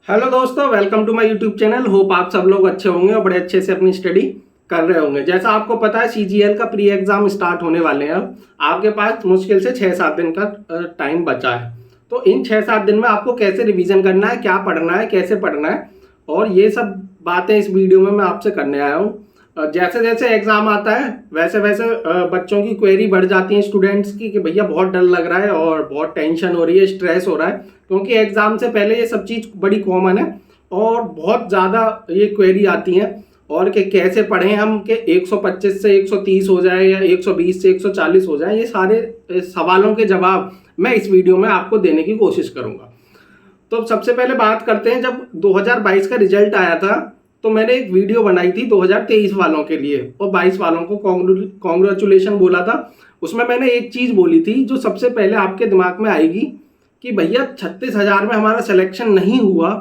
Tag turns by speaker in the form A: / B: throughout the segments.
A: Hello दोस्तों, welcome to my YouTube channel. Hope आप सब लोग अच्छे होंगे और बड़े अच्छे से अपनी स्टडी कर रहे होंगे। जैसा आपको पता है, सीजीएल का प्री एग्जाम स्टार्ट होने वाले हैं। अब आपके पास मुश्किल से 6-7 दिन का टाइम बचा है। तो इन 6-7 दिन में आपको कैसे रिवीजन करना है, क्या पढ़ना है, कैसे पढ़ना है, और ये सब बातें इस वीडियो में मैं आपसे करने आया हूँ। जैसे जैसे एग्जाम आता है वैसे वैसे बच्चों की क्वेरी बढ़ जाती है, स्टूडेंट्स की, कि भैया बहुत डर लग रहा है और बहुत टेंशन हो रही है, स्ट्रेस हो रहा है, क्योंकि एग्जाम से पहले ये सब चीज़ बड़ी कॉमन है और बहुत ज़्यादा ये क्वेरी आती हैं। और कि कैसे पढ़ें हम कि 125 से 130 हो जाए या 120 से 140 हो जाए, ये सारे सवालों के जवाब मैं इस वीडियो में आपको देने की कोशिश करूंगा। तो सबसे पहले बात करते हैं, जब 2022 का रिजल्ट आया था तो मैंने एक वीडियो बनाई थी 2023 वालों के लिए और 22 वालों को कॉन्ग्रेचुलेशन बोला था। उसमें मैंने एक चीज़ बोली थी जो सबसे पहले आपके दिमाग में आएगी कि भैया 36,000 में हमारा सिलेक्शन नहीं हुआ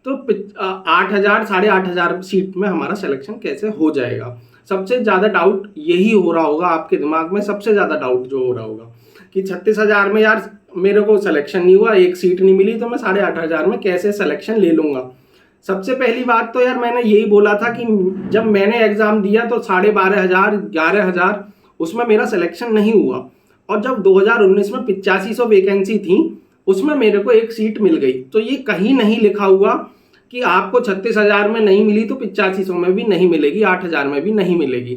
A: तो 8,000 8,500 सीट में हमारा सिलेक्शन कैसे हो जाएगा। सबसे ज़्यादा डाउट यही हो रहा होगा आपके दिमाग में, सबसे ज़्यादा डाउट जो हो रहा होगा कि 36,000 में यार मेरे को सिलेक्शन नहीं हुआ, एक सीट नहीं मिली, तो मैं 8,500 में कैसे सिलेक्शन ले लूँगा। सबसे पहली बात तो यार मैंने यही बोला था कि जब मैंने एग्ज़ाम दिया तो 12,500 11,000 उसमें मेरा सिलेक्शन नहीं हुआ, और जब 2019 में 8500 वैकेंसी थी उसमें मेरे को एक सीट मिल गई। तो ये कहीं नहीं लिखा हुआ कि आपको 36,000 में नहीं मिली तो 8500 में भी नहीं मिलेगी, 8,000 में भी नहीं मिलेगी।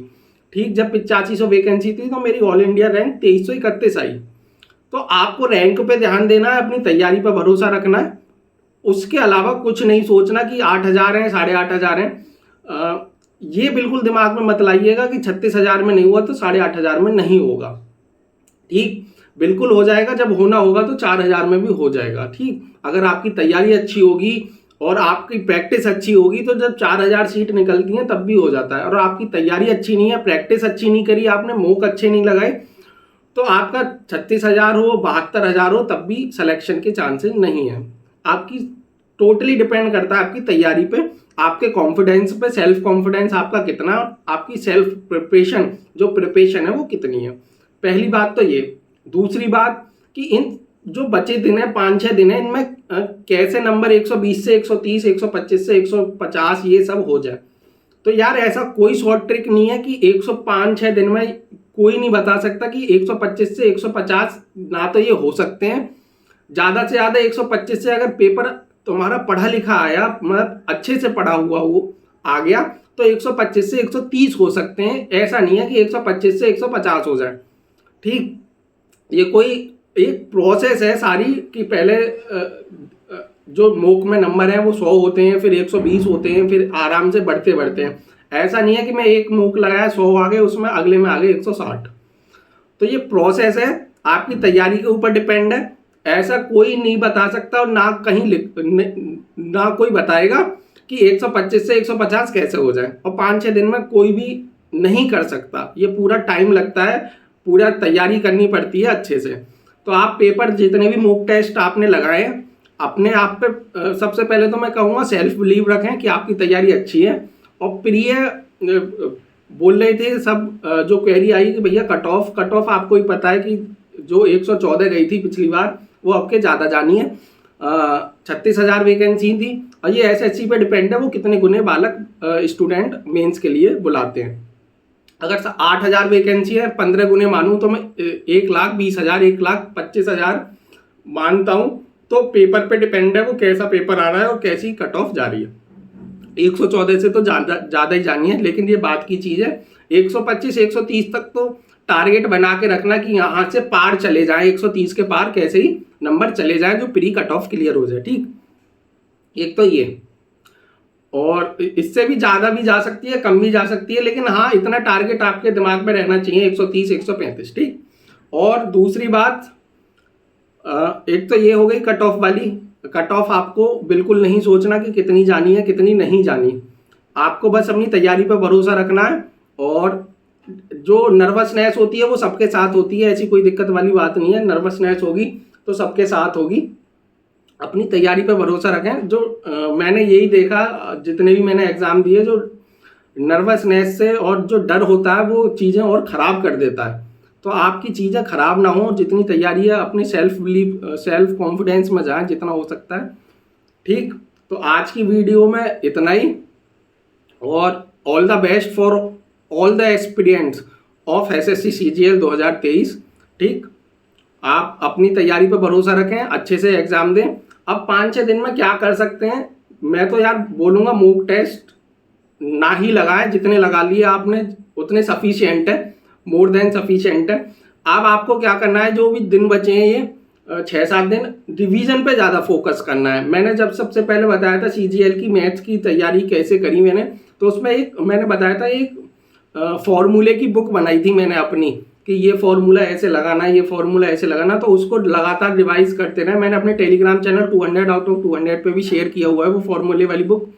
A: ठीक, जब 8500 वैकेंसी थी तो मेरी ऑल इंडिया रैंक 2331 आई। तो आपको रैंक पे ध्यान देना है, अपनी तैयारी पर भरोसा रखना है, उसके अलावा कुछ नहीं सोचना कि 8,000 है 8,500 है। ये बिल्कुल दिमाग में मत लाइएगा कि 36,000 में नहीं हुआ तो 8,500 में नहीं होगा। ठीक, बिल्कुल हो जाएगा, जब होना होगा तो 4,000 में भी हो जाएगा। ठीक, अगर आपकी तैयारी अच्छी होगी और आपकी प्रैक्टिस अच्छी होगी तो जब 4,000 सीट निकलती हैं तब भी हो जाता है। और आपकी तैयारी अच्छी नहीं है, प्रैक्टिस अच्छी नहीं करी आपने, मॉक अच्छे नहीं लगाए, तो आपका 36,000 हो 72,000 हो तब भी सिलेक्शन के चांसेस नहीं है। आपकी टोटली डिपेंड करता है आपकी तैयारी पे, आपके कॉन्फिडेंस पे, सेल्फ कॉन्फिडेंस आपका कितना, आपकी सेल्फ प्रिपरेशन जो प्रिपरेशन है वो कितनी है। पहली बात तो ये। दूसरी बात कि इन जो बचे दिन है 5-6 दिन है, इनमें कैसे नंबर 120 से 130 125 से 150 ये सब हो जाए। तो यार ऐसा कोई शॉर्ट ट्रिक नहीं है कि 105-6 दिन में कोई नहीं बता सकता कि 125 से 150 ना तो ये हो सकते हैं। ज़्यादा से ज़्यादा 125 से अगर पेपर तुम्हारा पढ़ा लिखा आया, मतलब अच्छे से पढ़ा हुआ वो आ गया, तो 125 से 130 हो सकते हैं। ऐसा नहीं है कि 125 से 150 हो जाए। ठीक, ये कोई एक प्रोसेस है सारी कि पहले जो मॉक में नंबर है वो 100 होते हैं, फिर 120 होते हैं, फिर आराम से बढ़ते बढ़ते हैं। ऐसा नहीं है कि मैं एक मॉक लगाया 100 आ गए, उसमें अगले में आ गए 160। तो ये प्रोसेस है, आपकी तैयारी के ऊपर डिपेंड है। ऐसा कोई नहीं बता सकता और ना कहीं ना कोई बताएगा कि 125 से 150 कैसे हो जाए, और 5-6 दिन में कोई भी नहीं कर सकता। ये पूरा टाइम लगता है, पूरा तैयारी करनी पड़ती है अच्छे से। तो आप पेपर जितने भी मॉक टेस्ट आपने लगाए अपने आप पे, सबसे पहले तो मैं कहूँगा सेल्फ बिलीव रखें कि आपकी तैयारी अच्छी है। और प्रिय बोल रहे थे सब, जो क्वेरी आई कि भैया कट ऑफ आपको ही पता है कि जो 114 गई थी पिछली बार वो आपके ज़्यादा जानी है। 36,000 वैकेंसी थी और ये एसएससी पे डिपेंड है वो कितने गुने बालक स्टूडेंट मेंस के लिए बुलाते हैं। अगर 8,000 वैकेंसी है, 15 गुने मानूँ तो मैं 1,20,000 1,25,000 मानता हूँ। तो पेपर पे डिपेंड है वो कैसा पेपर आ रहा है और कैसी कट ऑफ जा रही है। 114 से तो ज़्यादा ही जानी है, लेकिन ये बात की चीज़ है 125 130 तक तो टारगेट बना के रखना कि यहाँ से पार चले जाए, 130 के पार कैसे ही नंबर चले जाए जो प्री कट ऑफ क्लियर हो जाए। ठीक, एक तो ये, और इससे भी ज़्यादा भी जा सकती है, कम भी जा सकती है, लेकिन हाँ इतना टारगेट आपके दिमाग में रहना चाहिए 130 135। ठीक, और दूसरी बात, एक तो ये हो गई कट ऑफ वाली। कट ऑफ आपको बिल्कुल नहीं सोचना कि कितनी जानी है कितनी नहीं जानी, आपको बस अपनी तैयारी पर भरोसा रखना है। और जो नर्वसनेस होती है वो सबके साथ होती है, ऐसी कोई दिक्कत वाली बात नहीं है। नर्वसनेस होगी तो सबके साथ होगी, अपनी तैयारी पर भरोसा रखें। जो मैंने यही देखा, जितने भी मैंने एग्ज़ाम दिए, जो नर्वसनेस से और जो डर होता है वो चीज़ें और ख़राब कर देता है। तो आपकी चीज़ें ख़राब ना हो, जितनी तैयारी है अपनी सेल्फ बिलीव सेल्फ कॉन्फिडेंस में जाए जितना हो सकता है। ठीक, तो आज की वीडियो में इतना ही, और all the best for all the aspirants of SSC CGL 2023। ठीक, आप अपनी तैयारी पर भरोसा रखें, अच्छे से एग्जाम दें। अब 5-6 दिन में क्या कर सकते हैं, मैं तो यार बोलूँगा मॉक टेस्ट ना ही लगाएं, जितने लगा लिए आपने उतने सफिशिएंट है, मोर देन सफिशिएंट है। अब आपको क्या करना है, जो भी दिन बचे हैं ये 6-7 दिन, रिवीजन पे ज़्यादा फोकस करना है। मैंने जब सबसे पहले बताया था CGL की मैथ्स की तैयारी कैसे करी मैंने, तो उसमें मैंने बताया था एक फॉर्मूले की बुक बनाई थी मैंने अपनी, कि ये फॉर्मूला ऐसे लगाना, ये फॉर्मूला ऐसे लगाना, तो उसको लगातार रिवाइज करते रहे। मैंने अपने टेलीग्राम चैनल 200 आउट ऑफ 200 पे भी शेयर किया हुआ है वो फॉर्मूले वाली बुक,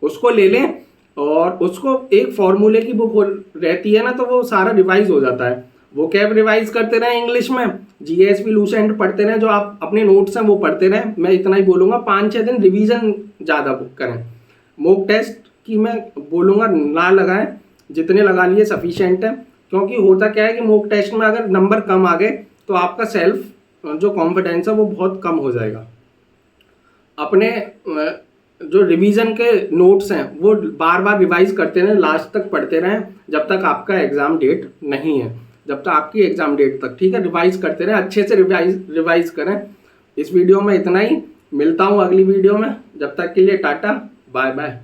A: उसको ले लें। और उसको एक फॉर्मूले की बुक रहती है ना, तो वो सारा रिवाइज हो जाता है। वो कैब रिवाइज करते रहे इंग्लिश में, GSP लूसेंट पढ़ते रहे, जो आप अपने नोट्स हैं वो पढ़ते रहे। मैं इतना ही बोलूँगा, 5-6 दिन रिवीजन ज़्यादा बुक करें। मॉक टेस्ट की मैं बोलूँगा ना लगाएं, जितने लगा लिए सफिशिएंट है। क्योंकि होता क्या है कि मॉक टेस्ट में अगर नंबर कम आ गए तो आपका सेल्फ जो कॉन्फिडेंस है वो बहुत कम हो जाएगा। अपने जो रिवीजन के नोट्स हैं वो बार बार रिवाइज करते रहें, लास्ट तक पढ़ते रहें, जब तक आपका एग्ज़ाम डेट नहीं है, जब तक आपकी एग्ज़ाम डेट तक। ठीक है, रिवाइज करते रहें, अच्छे से रिवाइज करें। इस वीडियो में इतना ही, मिलता हूँ अगली वीडियो में, जब तक के लिए टाटा बाय बाय।